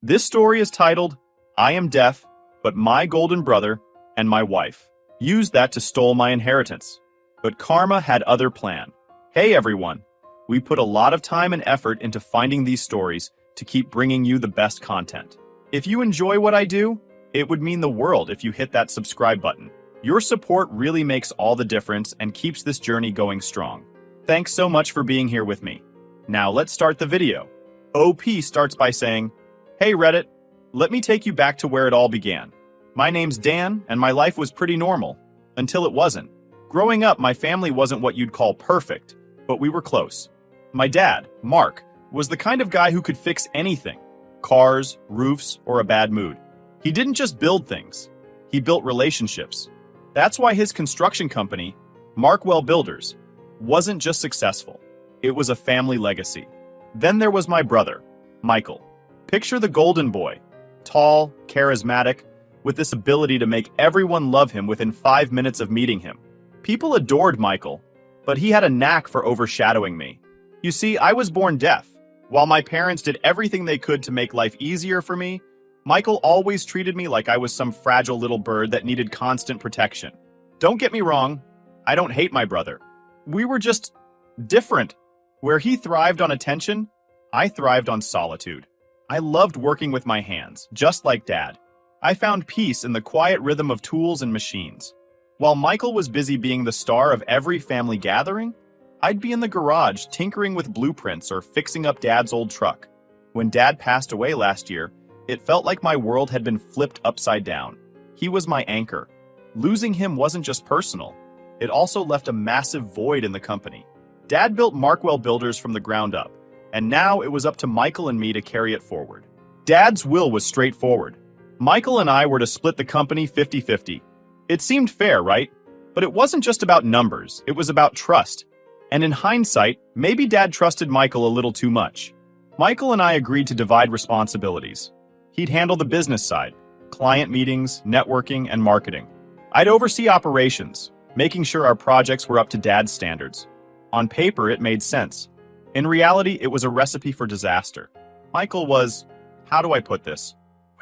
This story is titled, I Am Deaf, but My Golden Brother and My Wife used that to stole my inheritance. But karma had other plan. Hey everyone, we put a lot of time and effort into finding these stories to keep bringing you the best content. If you enjoy what I do, it would mean the world if you hit that subscribe button. Your support really makes all the difference and keeps this journey going strong. Thanks so much for being here with me. Now let's start the video. OP starts by saying, Hey Reddit, let me take you back to where it all began. My name's Dan, and my life was pretty normal. Until it wasn't. Growing up, my family wasn't what you'd call perfect, but we were close. My dad, Mark, was the kind of guy who could fix anything. Cars, roofs, or a bad mood. He didn't just build things. He built relationships. That's why his construction company, Markwell Builders, wasn't just successful. It was a family legacy. Then there was my brother, Michael. Picture the golden boy. Tall, charismatic, with this ability to make everyone love him within 5 minutes of meeting him. People adored Michael, but he had a knack for overshadowing me. You see, I was born deaf. While my parents did everything they could to make life easier for me, Michael always treated me like I was some fragile little bird that needed constant protection. Don't get me wrong, I don't hate my brother. We were just different. Where he thrived on attention, I thrived on solitude. I loved working with my hands, just like Dad. I found peace in the quiet rhythm of tools and machines. While Michael was busy being the star of every family gathering, I'd be in the garage tinkering with blueprints or fixing up Dad's old truck. When Dad passed away last year, it felt like my world had been flipped upside down. He was my anchor. Losing him wasn't just personal. It also left a massive void in the company. Dad built Markwell Builders from the ground up, and now it was up to Michael and me to carry it forward. Dad's will was straightforward. Michael and I were to split the company 50-50. It seemed fair, right? But it wasn't just about numbers, it was about trust. And in hindsight, maybe Dad trusted Michael a little too much. Michael and I agreed to divide responsibilities. He'd handle the business side, client meetings, networking, and marketing. I'd oversee operations, making sure our projects were up to Dad's standards. On paper, it made sense. In reality, it was a recipe for disaster. Michael was, how do I put this?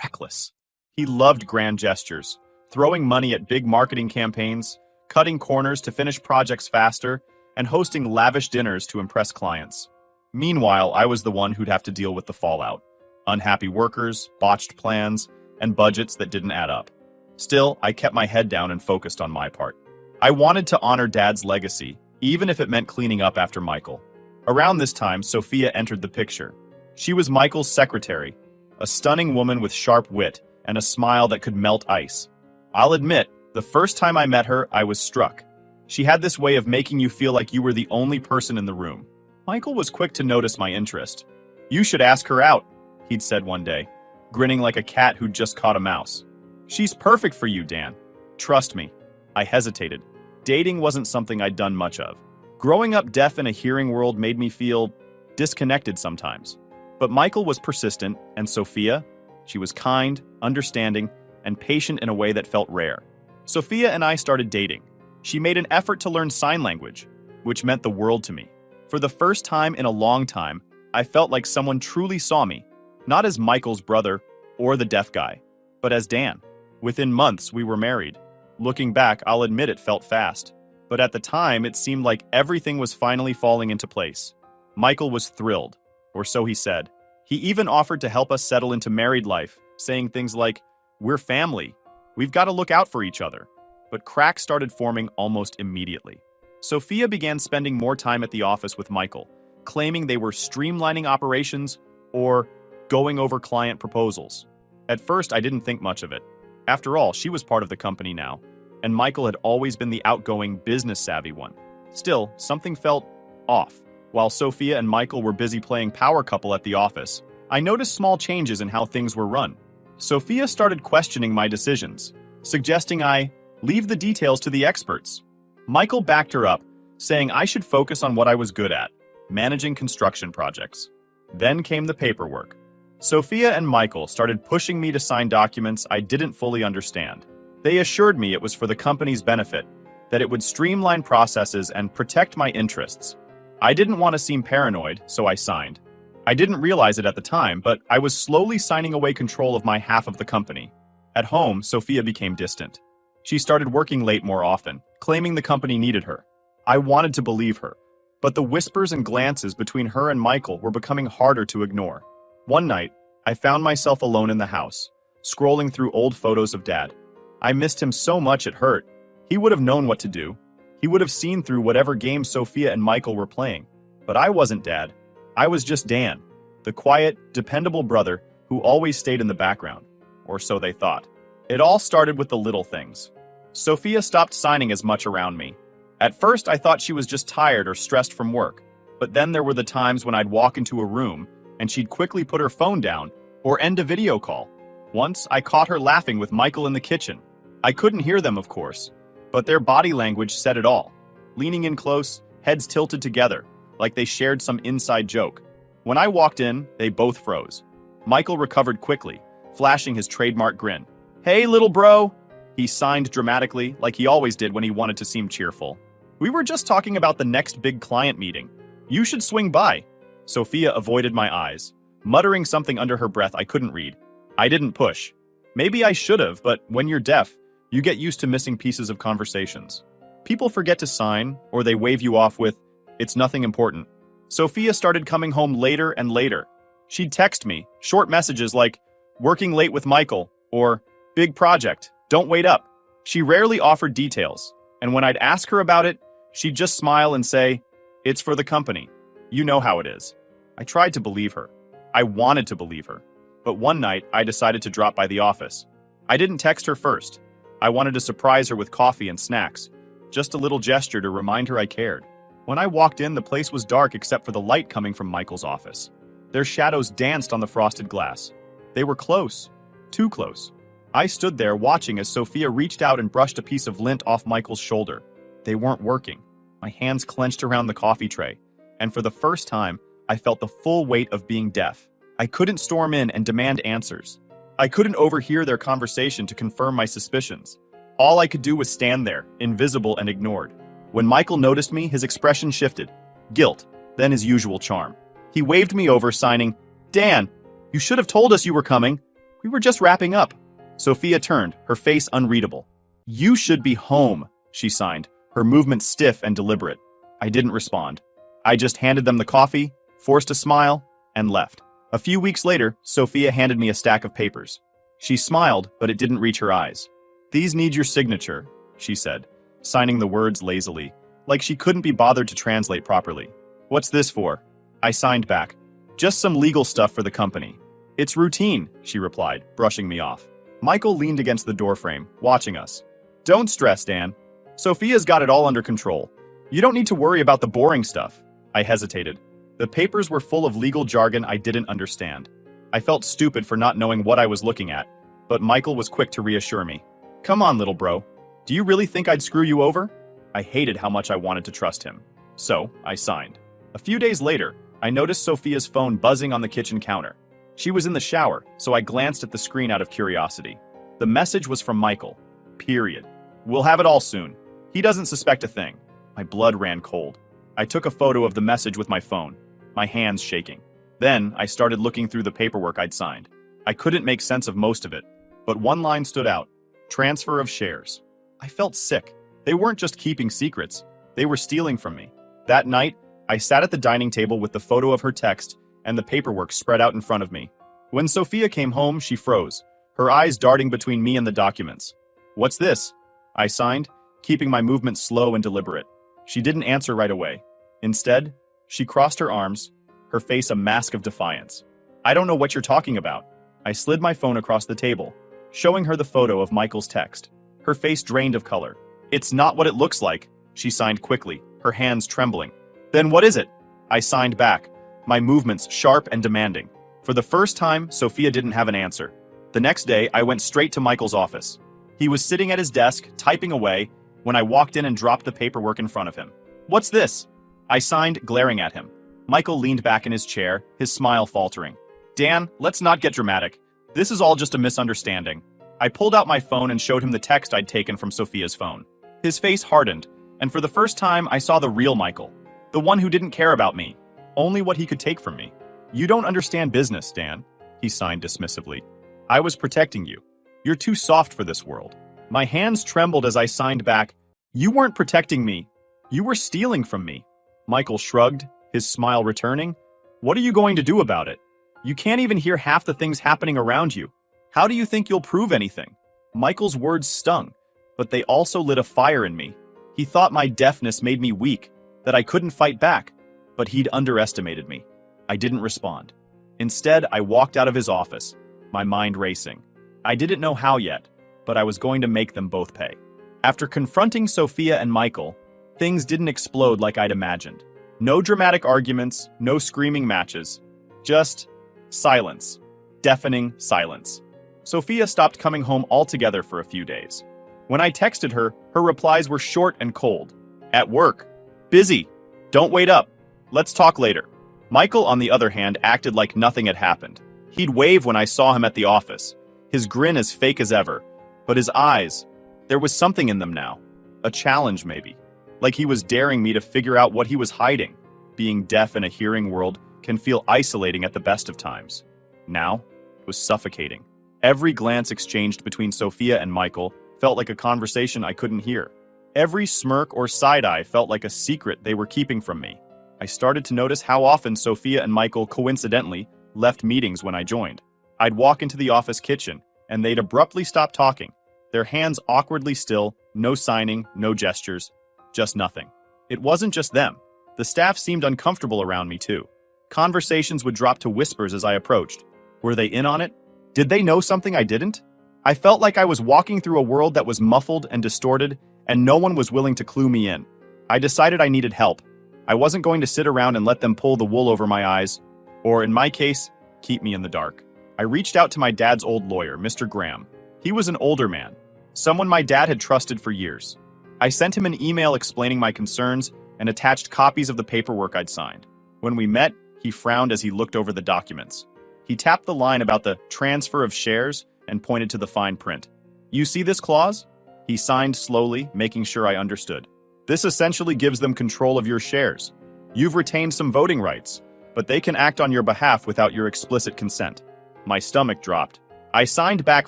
Reckless. He loved grand gestures, throwing money at big marketing campaigns, cutting corners to finish projects faster, and hosting lavish dinners to impress clients. Meanwhile, I was the one who'd have to deal with the fallout. Unhappy workers, botched plans, and budgets that didn't add up. Still, I kept my head down and focused on my part. I wanted to honor Dad's legacy, even if it meant cleaning up after Michael. Around this time, Sophia entered the picture. She was Michael's secretary, a stunning woman with sharp wit and a smile that could melt ice. I'll admit, the first time I met her, I was struck. She had this way of making you feel like you were the only person in the room. Michael was quick to notice my interest. You should ask her out, he'd said one day, grinning like a cat who'd just caught a mouse. She's perfect for you, Dan. Trust me. I hesitated. Dating wasn't something I'd done much of. Growing up deaf in a hearing world made me feel disconnected sometimes. But Michael was persistent, and Sophia, she was kind, understanding, and patient in a way that felt rare. Sophia and I started dating. She made an effort to learn sign language, which meant the world to me. For the first time in a long time, I felt like someone truly saw me, not as Michael's brother or the deaf guy, but as Dan. Within months, we were married. Looking back, I'll admit it felt fast. But at the time, it seemed like everything was finally falling into place. Michael was thrilled, or so he said. He even offered to help us settle into married life, saying things like, "We're family. We've got to look out for each other." But cracks started forming almost immediately. Sophia began spending more time at the office with Michael, claiming they were streamlining operations or going over client proposals. At first, I didn't think much of it. After all, she was part of the company now, and Michael had always been the outgoing, business-savvy one. Still, something felt off. While Sophia and Michael were busy playing power couple at the office, I noticed small changes in how things were run. Sophia started questioning my decisions, suggesting I leave the details to the experts. Michael backed her up, saying I should focus on what I was good at, managing construction projects. Then came the paperwork. Sophia and Michael started pushing me to sign documents I didn't fully understand. They assured me it was for the company's benefit, that it would streamline processes and protect my interests. I didn't want to seem paranoid, so I signed. I didn't realize it at the time, but I was slowly signing away control of my half of the company. At home, Sophia became distant. She started working late more often, claiming the company needed her. I wanted to believe her, but the whispers and glances between her and Michael were becoming harder to ignore. One night, I found myself alone in the house, scrolling through old photos of Dad. I missed him so much it hurt. He would have known what to do. He would have seen through whatever game Sophia and Michael were playing. But I wasn't Dad. I was just Dan, the quiet, dependable brother who always stayed in the background. Or so they thought. It all started with the little things. Sophia stopped signing as much around me. At first, I thought she was just tired or stressed from work. But then there were the times when I'd walk into a room and she'd quickly put her phone down or end a video call. Once, I caught her laughing with Michael in the kitchen. I couldn't hear them, of course, but their body language said it all. Leaning in close, heads tilted together, like they shared some inside joke. When I walked in, they both froze. Michael recovered quickly, flashing his trademark grin. "Hey, little bro," he signed dramatically, like he always did when he wanted to seem cheerful. "We were just talking about the next big client meeting. You should swing by." Sophia avoided my eyes, muttering something under her breath I couldn't read. I didn't push. Maybe I should have, but when you're deaf, you get used to missing pieces of conversations. People forget to sign, or they wave you off with, "It's nothing important." Sophia started coming home later and later. She'd text me, short messages like, "Working late with Michael," or "Big project, don't wait up." She rarely offered details, and when I'd ask her about it, she'd just smile and say, "It's for the company. You know how it is." I tried to believe her. I wanted to believe her. But one night, I decided to drop by the office. I didn't text her first. I wanted to surprise her with coffee and snacks, just a little gesture to remind her I cared. When I walked in, the place was dark except for the light coming from Michael's office. Their shadows danced on the frosted glass. They were close, too close. I stood there watching as Sophia reached out and brushed a piece of lint off Michael's shoulder. They weren't working. My hands clenched around the coffee tray, and for the first time, I felt the full weight of being deaf. I couldn't storm in and demand answers. I couldn't overhear their conversation to confirm my suspicions. All I could do was stand there, invisible and ignored. When Michael noticed me, his expression shifted. Guilt, then his usual charm. He waved me over, signing, "Dan, you should have told us you were coming. We were just wrapping up." Sophia turned, her face unreadable. "You should be home," she signed, her movements stiff and deliberate. I didn't respond. I just handed them the coffee, forced a smile, and left. A few weeks later, Sophia handed me a stack of papers. She smiled, but it didn't reach her eyes. "These need your signature," she said, signing the words lazily, like she couldn't be bothered to translate properly. "What's this for?" I signed back. "Just some legal stuff for the company." "It's routine," she replied, brushing me off. Michael leaned against the doorframe, watching us. "Don't stress, Dan. Sophia's got it all under control. You don't need to worry about the boring stuff." I hesitated. The papers were full of legal jargon I didn't understand. I felt stupid for not knowing what I was looking at, but Michael was quick to reassure me. "Come on, little bro. Do you really think I'd screw you over?" I hated how much I wanted to trust him. So, I signed. A few days later, I noticed Sophia's phone buzzing on the kitchen counter. She was in the shower, so I glanced at the screen out of curiosity. The message was from Michael. Period. "We'll have it all soon. He doesn't suspect a thing." My blood ran cold. I took a photo of the message with my phone, my hands shaking. Then, I started looking through the paperwork I'd signed. I couldn't make sense of most of it, but one line stood out. Transfer of shares. I felt sick. They weren't just keeping secrets. They were stealing from me. That night, I sat at the dining table with the photo of her text and the paperwork spread out in front of me. When Sophia came home, she froze, her eyes darting between me and the documents. "What's this?" I signed, keeping my movements slow and deliberate. She didn't answer right away. Instead, she crossed her arms, her face a mask of defiance. "I don't know what you're talking about." I slid my phone across the table, showing her the photo of Michael's text. Her face drained of color. "It's not what it looks like," she signed quickly, her hands trembling. "Then what is it?" I signed back, my movements sharp and demanding. For the first time, Sophia didn't have an answer. The next day, I went straight to Michael's office. He was sitting at his desk, typing away, when I walked in and dropped the paperwork in front of him. "What's this?" I signed, glaring at him. Michael leaned back in his chair, his smile faltering. "Dan, let's not get dramatic. This is all just a misunderstanding." I pulled out my phone and showed him the text I'd taken from Sophia's phone. His face hardened, and for the first time I saw the real Michael. The one who didn't care about me, only what he could take from me. You don't understand business, Dan, he signed dismissively. I was protecting you. You're too soft for this world. My hands trembled as I signed back. You weren't protecting me. You were stealing from me. Michael shrugged, his smile returning. What are you going to do about it? You can't even hear half the things happening around you. How do you think you'll prove anything? Michael's words stung, but they also lit a fire in me. He thought my deafness made me weak, that I couldn't fight back, but he'd underestimated me. I didn't respond. Instead, I walked out of his office, my mind racing. I didn't know how yet, but I was going to make them both pay. After confronting Sophia and Michael, things didn't explode like I'd imagined. No dramatic arguments, no screaming matches. Just silence. Deafening silence. Sophia stopped coming home altogether for a few days. When I texted her, her replies were short and cold. At work. Busy. Don't wait up. Let's talk later. Michael, on the other hand, acted like nothing had happened. He'd wave when I saw him at the office, his grin as fake as ever. But his eyes, there was something in them now. A challenge, maybe. Like he was daring me to figure out what he was hiding. Being deaf in a hearing world can feel isolating at the best of times. Now, it was suffocating. Every glance exchanged between Sophia and Michael felt like a conversation I couldn't hear. Every smirk or side-eye felt like a secret they were keeping from me. I started to notice how often Sophia and Michael coincidentally left meetings when I joined. I'd walk into the office kitchen, and they'd abruptly stop talking, their hands awkwardly still, no signing, no gestures, just nothing. It wasn't just them. The staff seemed uncomfortable around me too. Conversations would drop to whispers as I approached. Were they in on it? Did they know something I didn't? I felt like I was walking through a world that was muffled and distorted, and no one was willing to clue me in. I decided I needed help. I wasn't going to sit around and let them pull the wool over my eyes, or in my case, keep me in the dark. I reached out to my dad's old lawyer, Mr. Graham. He was an older man, someone my dad had trusted for years. I sent him an email explaining my concerns and attached copies of the paperwork I'd signed. When we met, he frowned as he looked over the documents. He tapped the line about the transfer of shares and pointed to the fine print. You see this clause? He signed slowly, making sure I understood. This essentially gives them control of your shares. You've retained some voting rights, but they can act on your behalf without your explicit consent. My stomach dropped. I signed back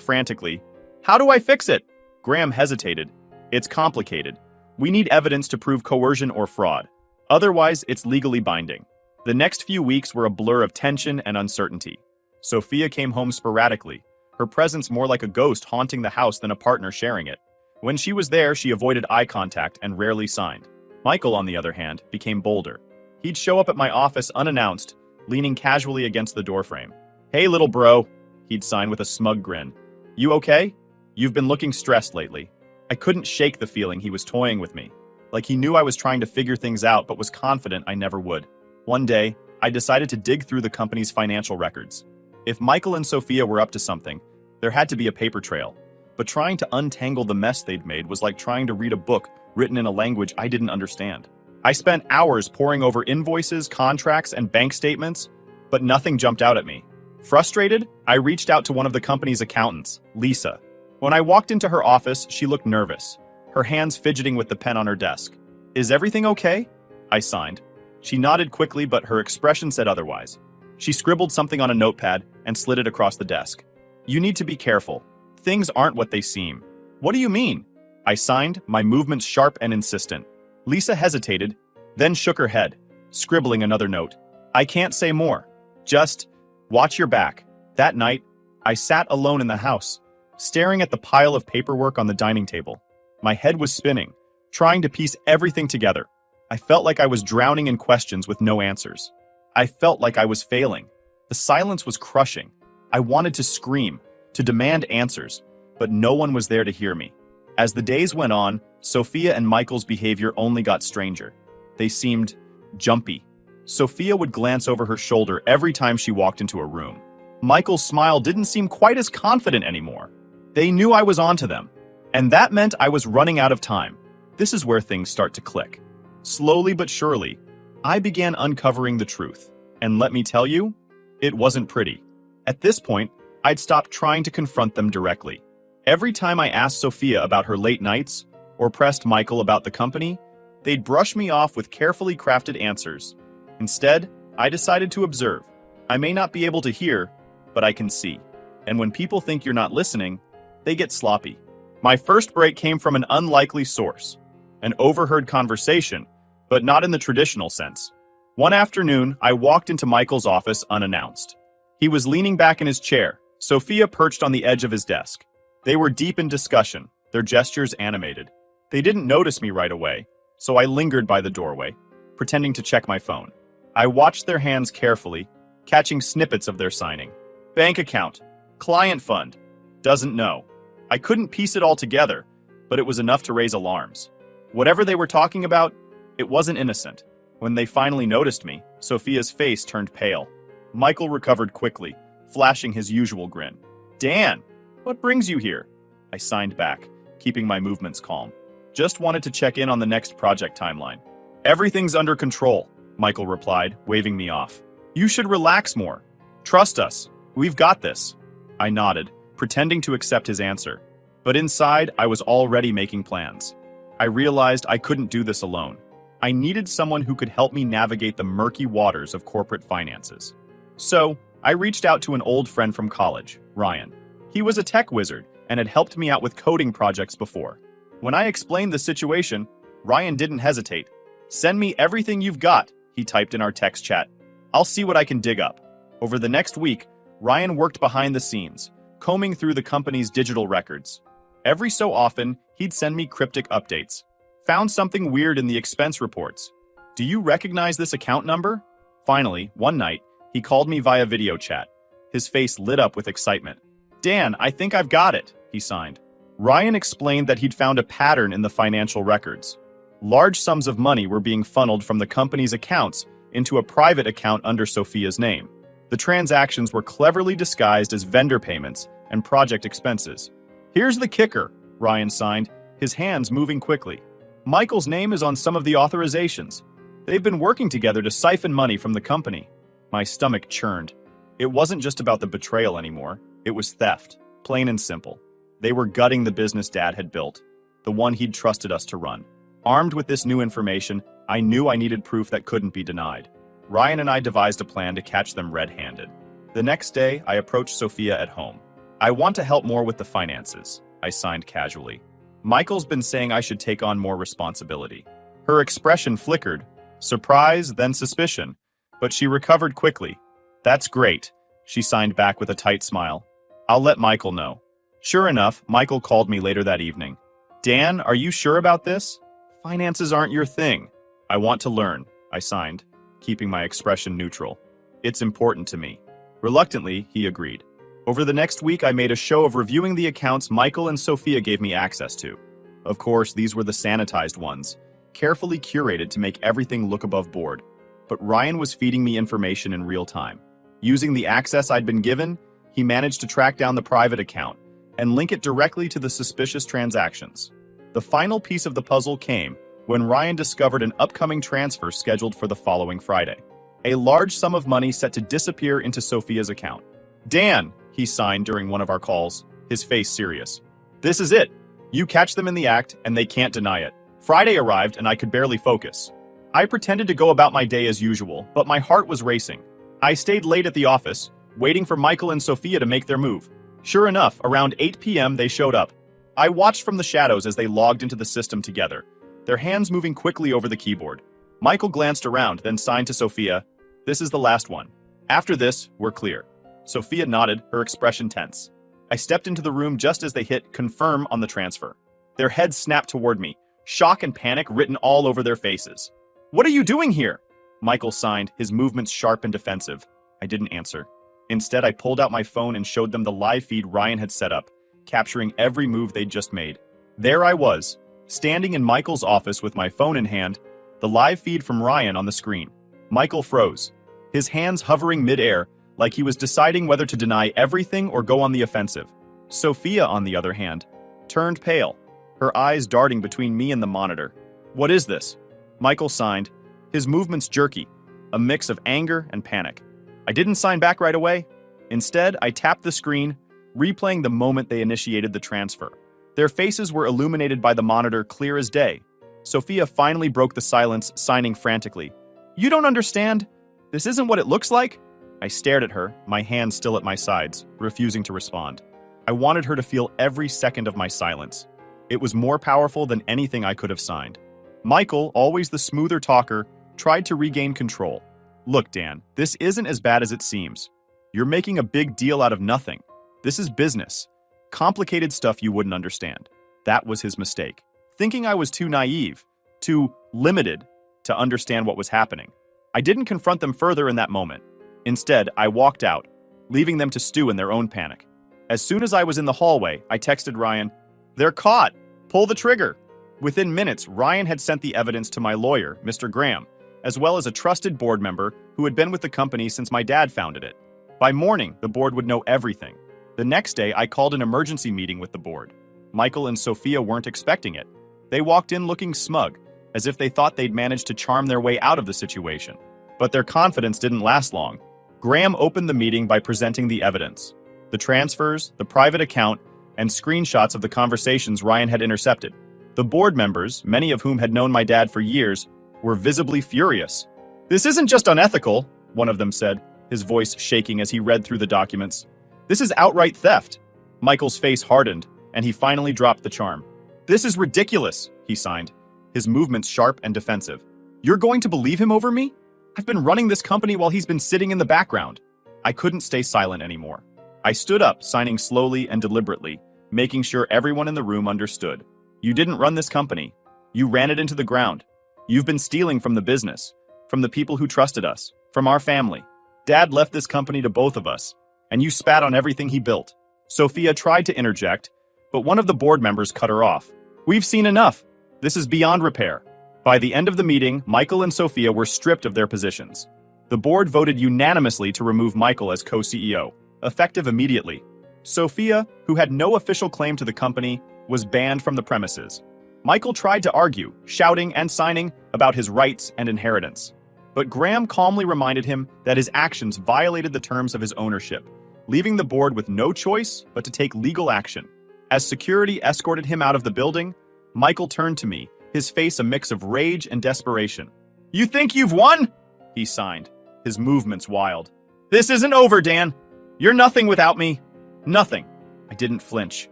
frantically. How do I fix it? Graham hesitated. It's complicated. We need evidence to prove coercion or fraud. Otherwise, it's legally binding. The next few weeks were a blur of tension and uncertainty. Sophia came home sporadically, her presence more like a ghost haunting the house than a partner sharing it. When she was there, she avoided eye contact and rarely signed. Michael, on the other hand, became bolder. He'd show up at my office unannounced, leaning casually against the doorframe. Hey, little bro, he'd sign with a smug grin. You okay? You've been looking stressed lately. I couldn't shake the feeling he was toying with me, like he knew I was trying to figure things out but was confident I never would. One day, I decided to dig through the company's financial records. If Michael and Sophia were up to something, there had to be a paper trail. But trying to untangle the mess they'd made was like trying to read a book written in a language I didn't understand. I spent hours poring over invoices, contracts, and bank statements, but nothing jumped out at me. Frustrated, I reached out to one of the company's accountants, Lisa. When I walked into her office, she looked nervous, her hands fidgeting with the pen on her desk. Is everything okay? I signed. She nodded quickly, but her expression said otherwise. She scribbled something on a notepad and slid it across the desk. You need to be careful. Things aren't what they seem. What do you mean? I signed, my movements sharp and insistent. Lisa hesitated, then shook her head, scribbling another note. I can't say more. Just watch your back. That night, I sat alone in the house, staring at the pile of paperwork on the dining table. My head was spinning, trying to piece everything together. I felt like I was drowning in questions with no answers. I felt like I was failing. The silence was crushing. I wanted to scream, to demand answers, but no one was there to hear me. As the days went on, Sophia and Michael's behavior only got stranger. They seemed jumpy. Sophia would glance over her shoulder every time she walked into a room. Michael's smile didn't seem quite as confident anymore. They knew I was onto them, and that meant I was running out of time. This is where things start to click. Slowly but surely, I began uncovering the truth. And let me tell you, it wasn't pretty. At this point, I'd stopped trying to confront them directly. Every time I asked Sophia about her late nights, or pressed Michael about the company, they'd brush me off with carefully crafted answers. Instead, I decided to observe. I may not be able to hear, but I can see. And when people think you're not listening, they get sloppy. My first break came from an unlikely source, an overheard conversation, but not in the traditional sense. One afternoon, I walked into Michael's office unannounced. He was leaning back in his chair, Sophia perched on the edge of his desk. They were deep in discussion, their gestures animated. They didn't notice me right away, so I lingered by the doorway, pretending to check my phone. I watched their hands carefully, catching snippets of their signing. Bank account, client fund, doesn't know. I couldn't piece it all together, but it was enough to raise alarms. Whatever they were talking about, it wasn't innocent. When they finally noticed me, Sophia's face turned pale. Michael recovered quickly, flashing his usual grin. Dan, what brings you here? I signed back, keeping my movements calm. Just wanted to check in on the next project timeline. Everything's under control, Michael replied, waving me off. You should relax more. Trust us. We've got this. I nodded, pretending to accept his answer. But inside, I was already making plans. I realized I couldn't do this alone. I needed someone who could help me navigate the murky waters of corporate finances. So, I reached out to an old friend from college, Ryan. He was a tech wizard and had helped me out with coding projects before. When I explained the situation, Ryan didn't hesitate. Send me everything you've got, he typed in our text chat. I'll see what I can dig up. Over the next week, Ryan worked behind the scenes, combing through the company's digital records. Every so often, he'd send me cryptic updates. Found something weird in the expense reports. Do you recognize this account number? Finally, one night, he called me via video chat. His face lit up with excitement. Dan, I think I've got it, he signed. Ryan explained that he'd found a pattern in the financial records. Large sums of money were being funneled from the company's accounts into a private account under Sophia's name. The transactions were cleverly disguised as vendor payments and project expenses. Here's the kicker, Ryan signed, his hands moving quickly. Michael's name is on some of the authorizations. They've been working together to siphon money from the company. My stomach churned. It wasn't just about the betrayal anymore. It was theft, plain and simple. They were gutting the business Dad had built, the one he'd trusted us to run. Armed with this new information, I knew I needed proof that couldn't be denied. Ryan and I devised a plan to catch them red-handed. The next day, I approached Sophia at home. I want to help more with the finances, I signed casually. Michael's been saying I should take on more responsibility. Her expression flickered, surprise, then suspicion, but she recovered quickly. That's great, she signed back with a tight smile. I'll let Michael know. Sure enough, Michael called me later that evening. Dan, are you sure about this? Finances aren't your thing. I want to learn, I signed, keeping my expression neutral. It's important to me. Reluctantly, he agreed. Over the next week, I made a show of reviewing the accounts Michael and Sophia gave me access to. Of course, these were the sanitized ones, carefully curated to make everything look above board. But Ryan was feeding me information in real time. Using the access I'd been given, he managed to track down the private account and link it directly to the suspicious transactions. The final piece of the puzzle came when Ryan discovered an upcoming transfer scheduled for the following Friday. A large sum of money set to disappear into Sophia's account. Dan, he signed during one of our calls, his face serious. This is it. You catch them in the act and they can't deny it. Friday arrived and I could barely focus. I pretended to go about my day as usual, but my heart was racing. I stayed late at the office, waiting for Michael and Sophia to make their move. Sure enough, around 8 p.m. they showed up. I watched from the shadows as they logged into the system together, their hands moving quickly over the keyboard. Michael glanced around, then signed to Sophia. This is the last one. After this, we're clear. Sophia nodded, her expression tense. I stepped into the room just as they hit confirm on the transfer. Their heads snapped toward me, shock and panic written all over their faces. What are you doing here? Michael signed, his movements sharp and defensive. I didn't answer. Instead, I pulled out my phone and showed them the live feed Ryan had set up, capturing every move they'd just made. There I was, standing in Michael's office with my phone in hand, the live feed from Ryan on the screen. Michael froze, his hands hovering mid-air, like he was deciding whether to deny everything or go on the offensive. Sophia, on the other hand, turned pale, her eyes darting between me and the monitor. What is this? Michael signed, his movements jerky, a mix of anger and panic. I didn't sign back right away. Instead, I tapped the screen, replaying the moment they initiated the transfer. Their faces were illuminated by the monitor clear as day. Sophia finally broke the silence, signing frantically. You don't understand? This isn't what it looks like? I stared at her, my hands still at my sides, refusing to respond. I wanted her to feel every second of my silence. It was more powerful than anything I could have signed. Michael, always the smoother talker, tried to regain control. Look, Dan, this isn't as bad as it seems. You're making a big deal out of nothing. This is business. Complicated stuff you wouldn't understand. That was his mistake. Thinking I was too naive, too limited to understand what was happening. I didn't confront them further in that moment. Instead, I walked out, leaving them to stew in their own panic. As soon as I was in the hallway, I texted Ryan, "They're caught! Pull the trigger!" Within minutes, Ryan had sent the evidence to my lawyer, Mr. Graham, as well as a trusted board member who had been with the company since my dad founded it. By morning, the board would know everything. The next day, I called an emergency meeting with the board. Michael and Sophia weren't expecting it. They walked in looking smug, as if they thought they'd managed to charm their way out of the situation. But their confidence didn't last long. Graham opened the meeting by presenting the evidence. The transfers, the private account, and screenshots of the conversations Ryan had intercepted. The board members, many of whom had known my dad for years, were visibly furious. "This isn't just unethical," one of them said, his voice shaking as he read through the documents. "This is outright theft." Michael's face hardened, and he finally dropped the charm. "This is ridiculous," he signed, his movements sharp and defensive. "You're going to believe him over me? I've been running this company while he's been sitting in the background." I couldn't stay silent anymore. I stood up, signing slowly and deliberately, making sure everyone in the room understood. "You didn't run this company. You ran it into the ground. You've been stealing from the business, from the people who trusted us, from our family. Dad left this company to both of us, and you spat on everything he built." Sophia tried to interject, but one of the board members cut her off. "We've seen enough. This is beyond repair." By the end of the meeting, Michael and Sophia were stripped of their positions. The board voted unanimously to remove Michael as co-CEO, effective immediately. Sophia, who had no official claim to the company, was banned from the premises. Michael tried to argue, shouting and signing about his rights and inheritance. But Graham calmly reminded him that his actions violated the terms of his ownership, leaving the board with no choice but to take legal action. As security escorted him out of the building, Michael turned to me, his face a mix of rage and desperation. "You think you've won?" he signed, his movements wild. "This isn't over, Dan. You're nothing without me. Nothing." I didn't flinch.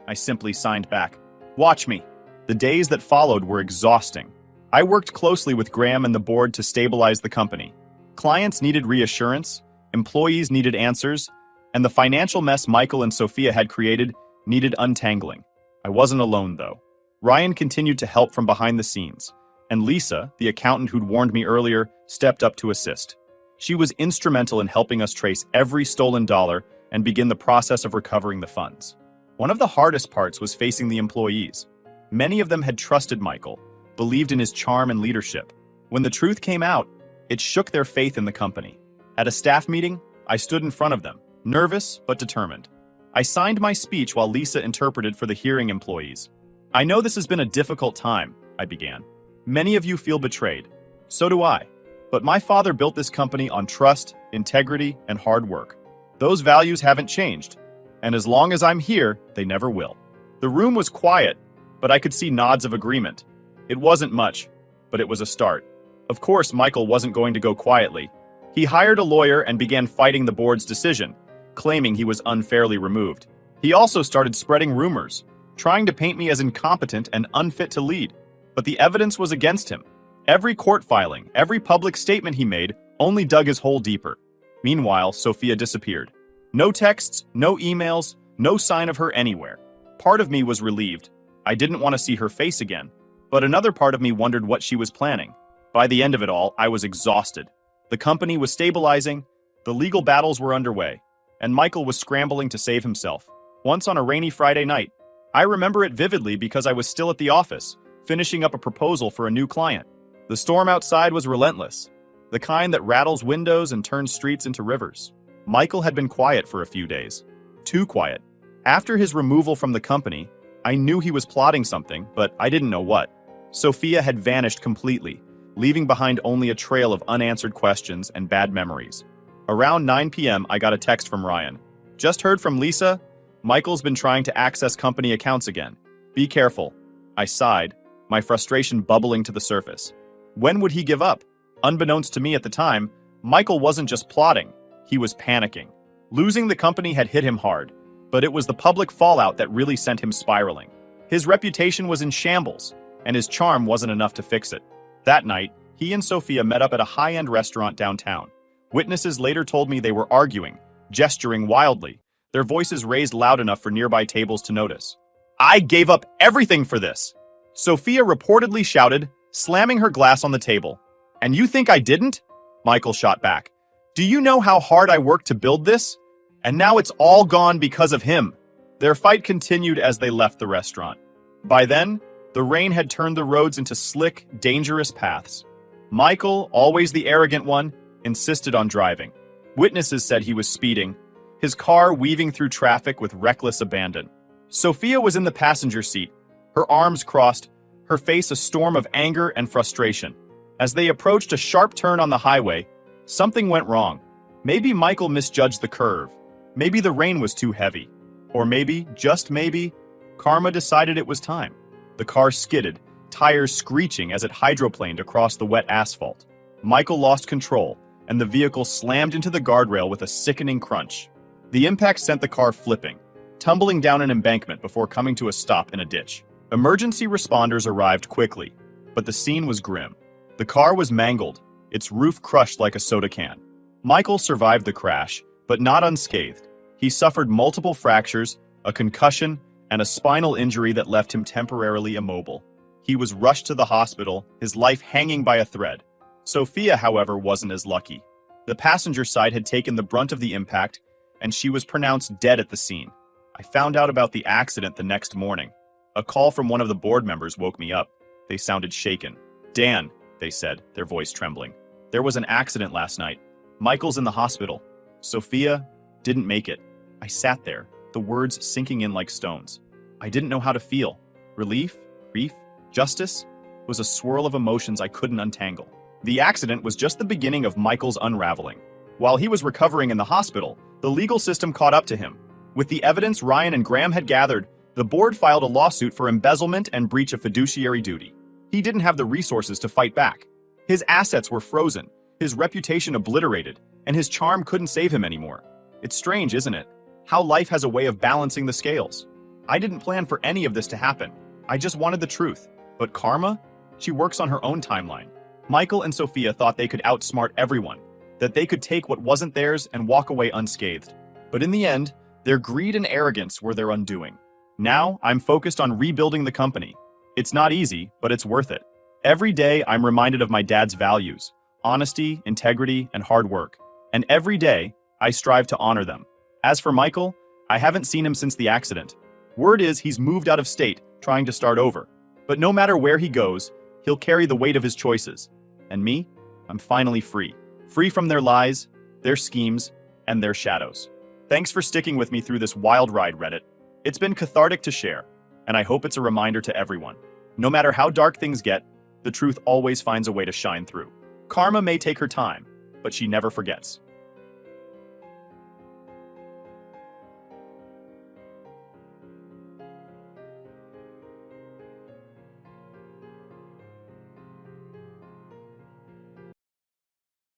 I simply signed back. "Watch me." The days that followed were exhausting. I worked closely with Graham and the board to stabilize the company. Clients needed reassurance, employees needed answers, and the financial mess Michael and Sophia had created needed untangling. I wasn't alone, though. Ryan continued to help from behind the scenes, and Lisa, the accountant who'd warned me earlier, stepped up to assist. She was instrumental in helping us trace every stolen dollar and begin the process of recovering the funds. One of the hardest parts was facing the employees. Many of them had trusted Michael, believed in his charm and leadership. When the truth came out, it shook their faith in the company. At a staff meeting, I stood in front of them, nervous but determined. I signed my speech while Lisa interpreted for the hearing employees. "I know this has been a difficult time," I began. "Many of you feel betrayed. So do I. But my father built this company on trust, integrity, and hard work. Those values haven't changed. And as long as I'm here, they never will." The room was quiet, but I could see nods of agreement. It wasn't much, but it was a start. Of course, Michael wasn't going to go quietly. He hired a lawyer and began fighting the board's decision, claiming he was unfairly removed. He also started spreading rumors, trying to paint me as incompetent and unfit to lead. But the evidence was against him. Every court filing, every public statement he made only dug his hole deeper. Meanwhile, Sophia disappeared. No texts, no emails, no sign of her anywhere. Part of me was relieved. I didn't want to see her face again. But another part of me wondered what she was planning. By the end of it all, I was exhausted. The company was stabilizing, the legal battles were underway, and Michael was scrambling to save himself. Once on a rainy Friday night, I remember it vividly because I was still at the office, finishing up a proposal for a new client. The storm outside was relentless, the kind that rattles windows and turns streets into rivers. Michael had been quiet for a few days. Too quiet. After his removal from the company, I knew he was plotting something, but I didn't know what. Sophia had vanished completely, leaving behind only a trail of unanswered questions and bad memories. Around 9 p.m., I got a text from Ryan. "Just heard from Lisa. Michael's been trying to access company accounts again. Be careful." I sighed, my frustration bubbling to the surface. When would he give up? Unbeknownst to me at the time, Michael wasn't just plotting. He was panicking. Losing the company had hit him hard, but it was the public fallout that really sent him spiraling. His reputation was in shambles, and his charm wasn't enough to fix it. That night, he and Sophia met up at a high-end restaurant downtown. Witnesses later told me they were arguing, gesturing wildly, their voices raised loud enough for nearby tables to notice. "I gave up everything for this!" Sophia reportedly shouted, slamming her glass on the table. "And you think I didn't?" Michael shot back. "Do you know how hard I worked to build this? And now it's all gone because of him." Their fight continued as they left the restaurant. By then, the rain had turned the roads into slick, dangerous paths. Michael, always the arrogant one, insisted on driving. Witnesses said he was speeding, his car weaving through traffic with reckless abandon. Sophia was in the passenger seat, her arms crossed, her face a storm of anger and frustration. As they approached a sharp turn on the highway, something went wrong. Maybe Michael misjudged the curve. Maybe the rain was too heavy. Or maybe, just maybe, karma decided it was time. The car skidded, tires screeching as it hydroplaned across the wet asphalt. Michael lost control, and the vehicle slammed into the guardrail with a sickening crunch. The impact sent the car flipping, tumbling down an embankment before coming to a stop in a ditch. Emergency responders arrived quickly, but the scene was grim. The car was mangled, its roof crushed like a soda can. Michael survived the crash, but not unscathed. He suffered multiple fractures, a concussion, and a spinal injury that left him temporarily immobile. He was rushed to the hospital, his life hanging by a thread. Sophia, however, wasn't as lucky. The passenger side had taken the brunt of the impact, and she was pronounced dead at the scene. I found out about the accident the next morning. A call from one of the board members woke me up. They sounded shaken. "Dan," they said, their voice trembling. "There was an accident last night. Michael's in the hospital. Sophia didn't make it." I sat there, the words sinking in like stones. I didn't know how to feel. Relief? Grief? Justice? It was a swirl of emotions I couldn't untangle. The accident was just the beginning of Michael's unraveling. While he was recovering in the hospital, the legal system caught up to him. With the evidence Ryan and Graham had gathered, the board filed a lawsuit for embezzlement and breach of fiduciary duty. He didn't have the resources to fight back. His assets were frozen, his reputation obliterated, and his charm couldn't save him anymore. It's strange, isn't it? How life has a way of balancing the scales. I didn't plan for any of this to happen. I just wanted the truth. But karma? She works on her own timeline. Michael and Sophia thought they could outsmart everyone, that they could take what wasn't theirs and walk away unscathed. But in the end, their greed and arrogance were their undoing. Now, I'm focused on rebuilding the company. It's not easy, but it's worth it. Every day, I'm reminded of my dad's values: honesty, integrity, and hard work. And every day, I strive to honor them. As for Michael, I haven't seen him since the accident. Word is he's moved out of state, trying to start over. But no matter where he goes, he'll carry the weight of his choices. And me? I'm finally free. Free from their lies, their schemes, and their shadows. Thanks for sticking with me through this wild ride, Reddit. It's been cathartic to share, and I hope it's a reminder to everyone. No matter how dark things get, the truth always finds a way to shine through. Karma may take her time, but she never forgets.